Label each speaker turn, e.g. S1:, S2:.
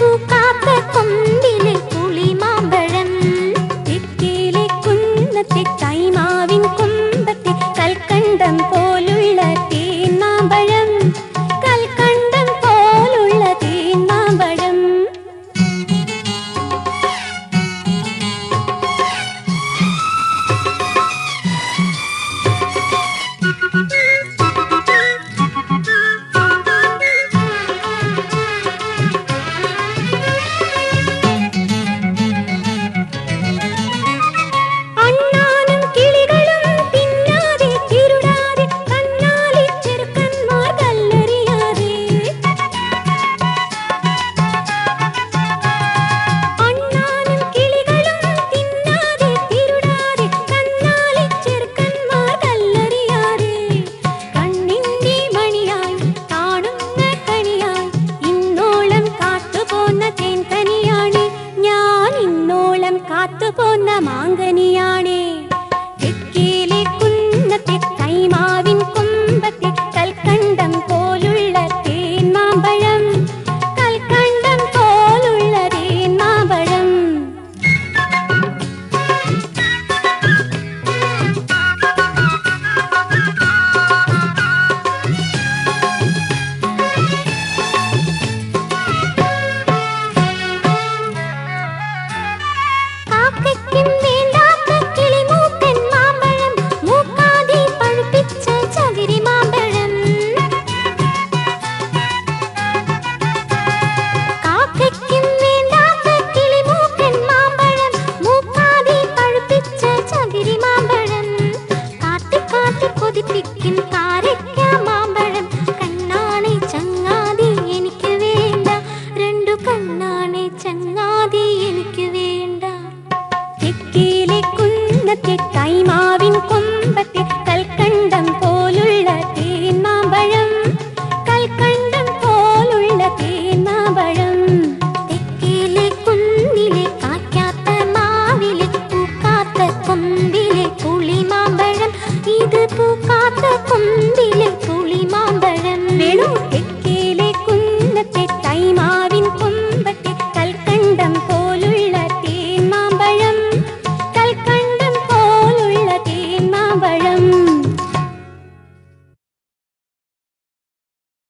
S1: പൂക്കാത്ത കൊമ്പിലെ പുളിമാമ്പഴം. തെക്കേലെ കുന്നത്തെ കൈമാവിൻ കൊമ്പത്തെ കൽക്കണ്ടം പോലുള്ള തേന്മാമ്പഴം. കൽക്കണ്ടം പോലുള്ള തേന്മാമ്പഴം. കാത്തുപോന്ന മാങ്കനിയാണേ തെക്കേലെ കുന്നത്തെ കൈമാവിൻ കൊമ്പത്തെ കൽക്കണ്ടം പോലുള്ള തേന്മാമ്പഴം. കൽക്കണ്ടം പോലുള്ള തേന്മാമ്പഴം. കാക്കയ്ക്കും വേണ്ടാത്ത കിളിമൂക്കൻ മാമ്പഴം. മൂക്കാതെ പഴുപ്പിച്ച ചകിരി മാമ്പഴം. കാക്കയ്ക്കും വേണ്ടാത്ത കിളിമൂക്കൻ മാമ്പഴം. മൂക്കാതെ പഴുപ്പിച്ച ചകിരി മാമ്പഴം. കാത്തി കാത്തി കൊതിപ്പിക്കും കാരയ്ക്ക മാമ്പഴം. കണ്ണാണെ ചങ്ങാതി എനിക്ക് വേണ്ട. രണ്ടു കണ്ണാണെ ചങ്ങാതി എനിക്ക് വേണ്ട. തെക്കേലെ കുന്നത്തെ കൈമാവിൻ കൊമ്പത്തെ കൽക്കണ്ടം പോലുള്ള തേന്മാമ്പഴം. കൽക്കണ്ടം പോലുള്ള തേന്മാമ്പഴം. തെക്കേലെ കുന്നിലെ കായ്ക്കാത്ത മാവിലെ പൂക്കാത്ത കൊമ്പിലെ പുളിമാമ്പഴം. ഇത് പൂക്കാത്ത കൊമ്പിലെ പുളിമാമ്പഴം. വേണോ?